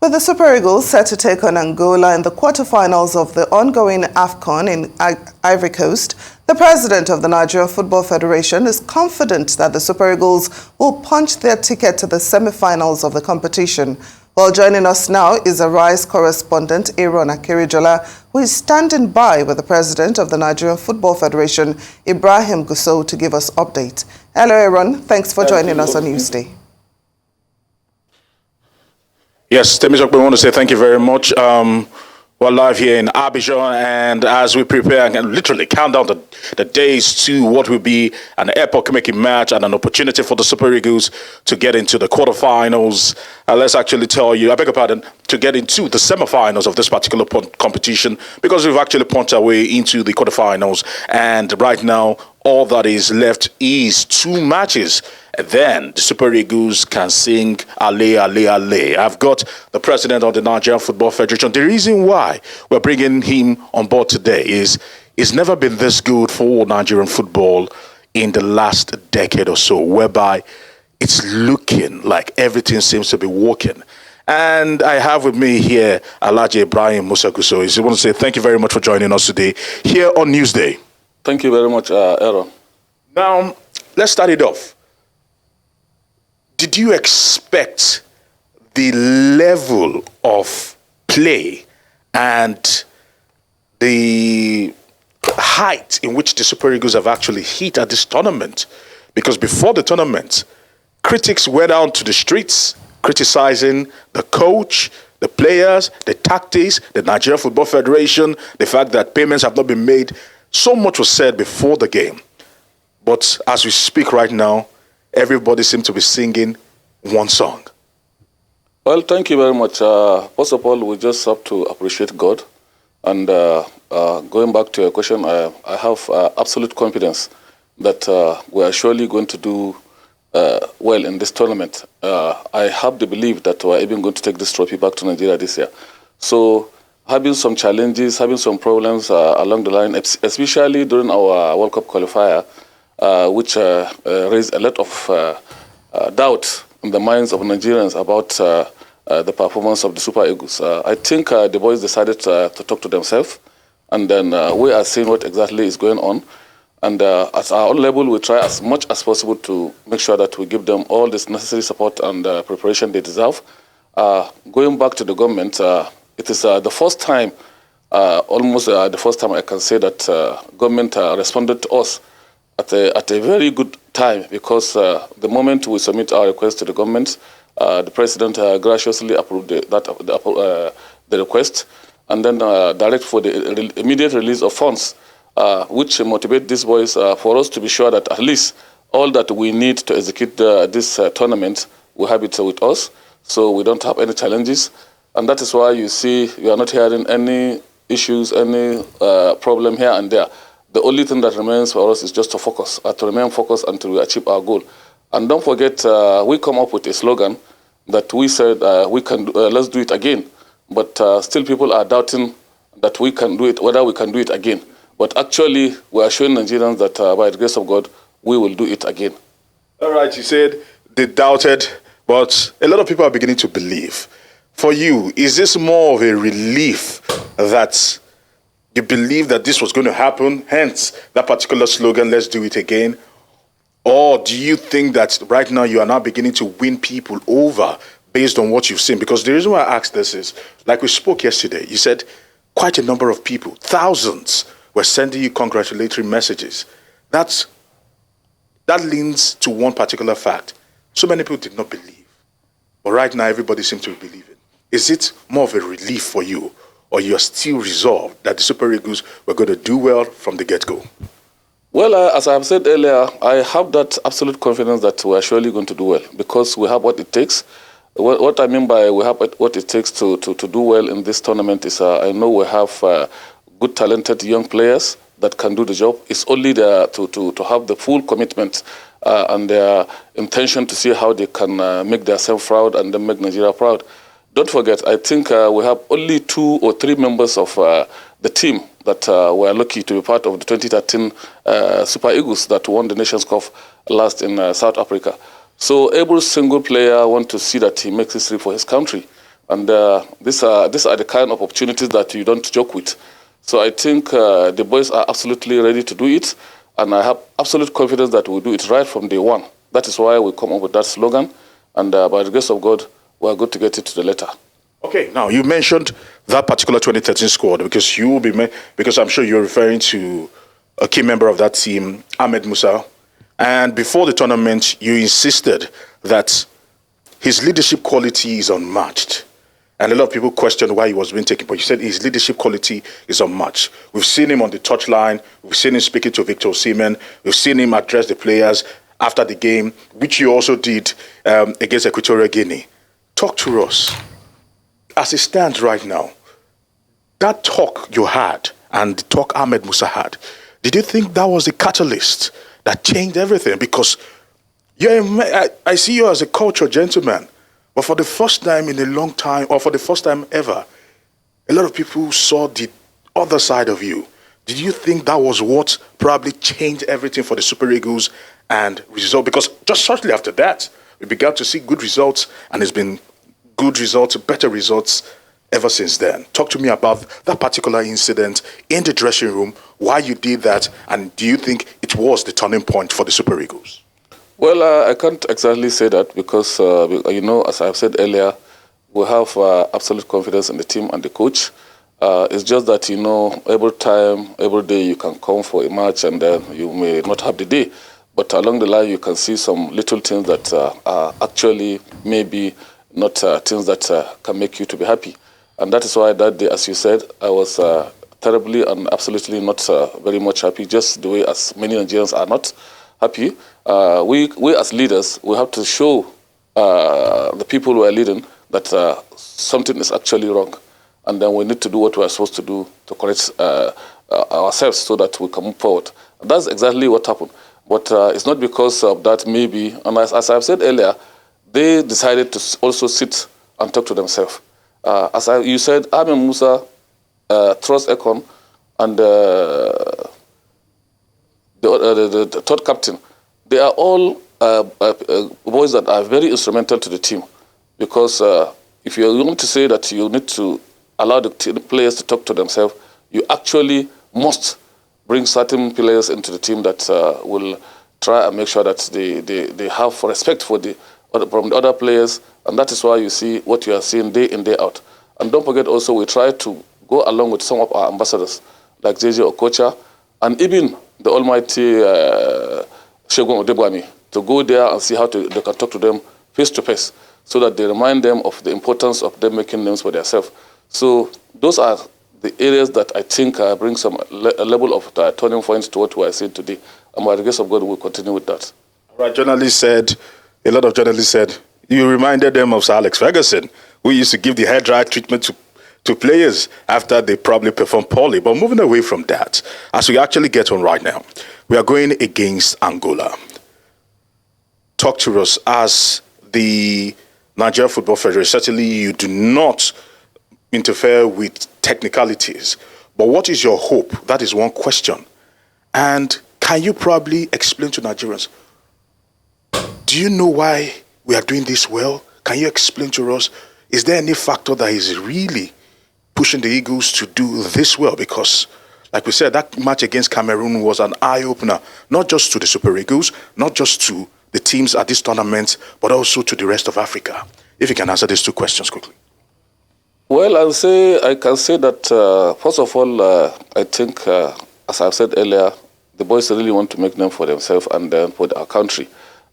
With the Super Eagles set to take on Angola in the quarterfinals of the ongoing AFCON in Ivory Coast, the president of the Nigerian Football Federation is confident that the Super Eagles will punch their ticket to the semi-finals of the competition. Well, joining us now is Arise correspondent Aaron Akirijola, who is standing by with the president of the Nigerian Football Federation, Ibrahim Gusau, to give us update. Hello, Aaron. Thanks for joining us on Newsday. Yes, Temizok, we want to say thank you very much. We're live here in Abidjan, and as we prepare and literally count down the days to what will be an epoch-making match and an opportunity for the Super Eagles to get into the quarterfinals. Let's actually tell you, I beg your pardon, to get into the semifinals of this particular competition, because we've actually punched our way into the quarterfinals, and right now all that is left is 2 matches. And then the Super Eagles can sing Ale, Ale, Ale. I've got the president of the Nigerian Football Federation. The reason why we're bringing him on board today is it's never been this good for Nigerian football in the last decade or so, whereby it's looking like everything seems to be working. And I have with me here Alhaji Ibrahim Musa Gusau. I want to say thank you very much for joining us today here on Newsday. Thank you very much, Aaron. Now, let's start it off. Did you expect the level of play and the height in which the Super Eagles have actually hit at this tournament? Because before the tournament, critics went out to the streets criticizing the coach, the players, the tactics, the Nigerian Football Federation, the fact that payments have not been made. So much was said before the game. But as we speak right now, everybody seems to be singing one song. Well, thank you very much. First of all, we just have to appreciate God. And going back to your question, I have absolute confidence that we are surely going to do well in this tournament. I have the belief that we are even going to take this trophy back to Nigeria this year. So having some challenges, having some problems along the line, especially during our World Cup qualifier, which raised a lot of doubt in the minds of Nigerians about the performance of the Super Eagles. I think the boys decided to talk to themselves, and then we are seeing what exactly is going on. And at our own level, we try as much as possible to make sure that we give them all this necessary support and preparation they deserve. Going back to the government, it is the first time, almost the first time I can say that government responded to us at a very good time, because the moment we submit our request to the government, the president graciously approved the request, and then direct for the immediate release of funds, which motivate these boys for us to be sure that at least all that we need to execute this tournament, we have it with us, so we don't have any challenges. And that is why you see you are not hearing any issues, any problem here and there. The only thing that remains for us is just to focus, to remain focused until we achieve our goal. And don't forget, we come up with a slogan that we said we can let's do it again. But still people are doubting that we can do it, whether we can do it again. But actually, we are showing Nigerians that by the grace of God, we will do it again. All right, you said they doubted, but a lot of people are beginning to believe. For you, is this more of a relief that you believe that this was going to happen, hence that particular slogan, let's do it again? Or do you think that right now you are now beginning to win people over based on what you've seen? Because the reason why I asked this is, like we spoke yesterday, you said quite a number of people, thousands, were sending you congratulatory messages. That leans to one particular fact. So many people did not believe. But right now, everybody seems to be believing. Is it more of a relief for you, or you're still resolved that the Super Eagles were going to do well from the get-go? Well, as I have said earlier, I have that absolute confidence that we are surely going to do well, because we have what it takes. What I mean by we have what it takes to do well in this tournament is I know we have good, talented young players that can do the job. It's only there to have the full commitment and their intention to see how they can make themselves proud and then make Nigeria proud. Don't forget, I think we have only 2 or 3 members of the team that were lucky to be part of the 2013 Super Eagles that won the Nations Cup last in South Africa. So every single player wants to see that he makes history for his country. And these are the kind of opportunities that you don't joke with. So I think the boys are absolutely ready to do it, and I have absolute confidence that we'll do it right from day one. That is why we come up with that slogan, and by the grace of God, we are good to get it to the letter. Okay, now you mentioned that particular 2013 squad because I'm sure you're referring to a key member of that team, Ahmed Musa. And before the tournament, you insisted that his leadership quality is unmatched. And a lot of people questioned why he was being taken, but you said his leadership quality is unmatched. We've seen him on the touchline. We've seen him speaking to Victor Osimhen. We've seen him address the players after the game, which you also did against Equatorial Guinea. Talk to us. As it stands right now, that talk you had and the talk Ahmed Musa had, did you think that was the catalyst that changed everything? Because I see you as a cultural gentleman, but for the first time in a long time, or for the first time ever, a lot of people saw the other side of you. Did you think that was what probably changed everything for the Super Eagles and result? Because just shortly after that, we began to see good results, and it's been good results, better results ever since then. Talk to me about that particular incident in the dressing room, why you did that, and do you think it was the turning point for the Super Eagles? Well, I can't exactly say that because, as I've said earlier, we have absolute confidence in the team and the coach. It's just that, every time, every day you can come for a match and then you may not have the day. But along the line, you can see some little things that are actually maybe not things that can make you to be happy. And that is why that day, as you said, I was terribly and absolutely not very much happy, just the way as many Nigerians are not happy. We as leaders, we have to show the people who are leading that something is actually wrong. And then we need to do what we are supposed to do to correct ourselves so that we can move forward. And that's exactly what happened. But it's not because of that maybe, and as I've said earlier, they decided to also sit and talk to themselves. You said, Ahmed Musa, Trust Ekon, and the third captain, they are all boys that are very instrumental to the team. Because if you want to say that you need to allow the players to talk to themselves, you actually must bring certain players into the team that will try and make sure that they have respect from the other players, and that is why you see what you are seeing day in, day out. And don't forget also, we try to go along with some of our ambassadors, like JJ Okocha, and even the almighty Segun Odebwami, to go there and see how they can talk to them face to face, so that they remind them of the importance of them making names for themselves. So those are the areas that I think bring a level of turning points to what we are seeing today. And by the grace of God, we'll continue with that. Right, a lot of journalists said, you reminded them of Sir Alex Ferguson, who used to give the hair dry treatment to players after they probably performed poorly. But moving away from that, as we actually get on right now, we are going against Angola. Talk to us as the Nigeria Football Federation. Certainly you do not interfere with technicalities, but what is your hope? That is one question. And can you probably explain to Nigerians, do you know why we are doing this well? Can you explain to us, is there any factor that is really pushing the Eagles to do this well? Because, like we said, that match against Cameroon was an eye-opener, not just to the Super Eagles, not just to the teams at this tournament, but also to the rest of Africa. If you can answer these two questions quickly. Well, I can say that, first of all, I think, as I've said earlier, the boys really want to make them for themselves and for our country.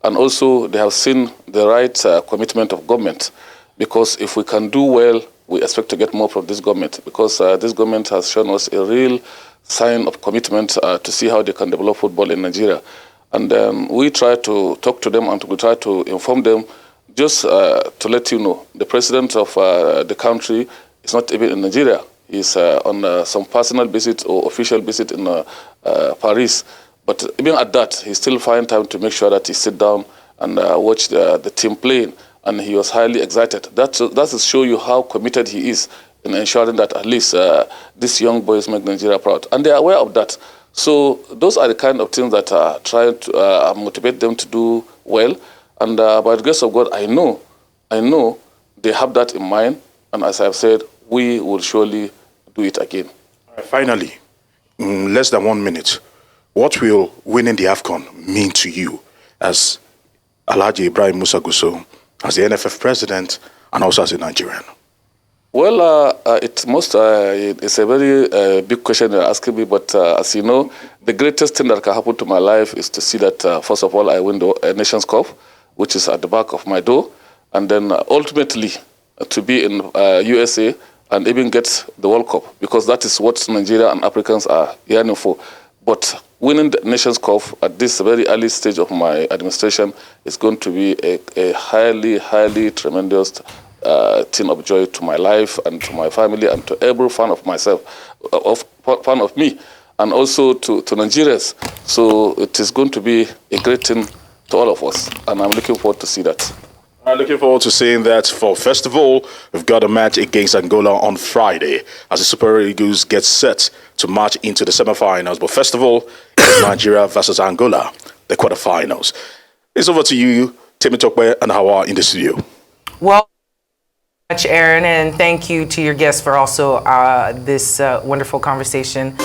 And also, they have seen the right commitment of government. Because if we can do well, we expect to get more from this government. Because this government has shown us a real sign of commitment to see how they can develop football in Nigeria. And we try to talk to them and we try to inform them. Just to let you know, the president of the country is not even in Nigeria. He's on some personal visit or official visit in Paris. But even at that, he still finds time to make sure that he sit down and watch the team playing. And he was highly excited. That to show you how committed he is in ensuring that at least these young boys make Nigeria proud. And they are aware of that. So those are the kind of things that are trying to motivate them to do well. And by the grace of God, I know they have that in mind. And as I've said, we will surely do it again. Finally, in less than 1 minute, what will winning the AFCON mean to you as Alhaji Ibrahim Musa Gusau, as the NFF president, and also as a Nigerian? Well, it's a very big question you're asking me, but as you know, the greatest thing that can happen to my life is to see that, first of all, I win the Nations Cup, which is at the back of my door, and then ultimately to be in USA and even get the World Cup, because that is what Nigeria and Africans are yearning for. But winning the Nations Cup at this very early stage of my administration is going to be a highly, highly tremendous thing of joy to my life and to my family and to every fan of myself, fan of me, and also to Nigerians. So it is going to be a great thing to all of us, and I'm looking forward to see that. I'm looking forward to seeing that. For first of all, we've got a match against Angola on Friday as the Super Eagles get set to march into the semi-finals. But first of all, it's Nigeria versus Angola, the quarterfinals. It's over to you, Temi Tokwe and Hawa in the studio. Well, much, Aaron, and thank you to your guests for also this wonderful conversation.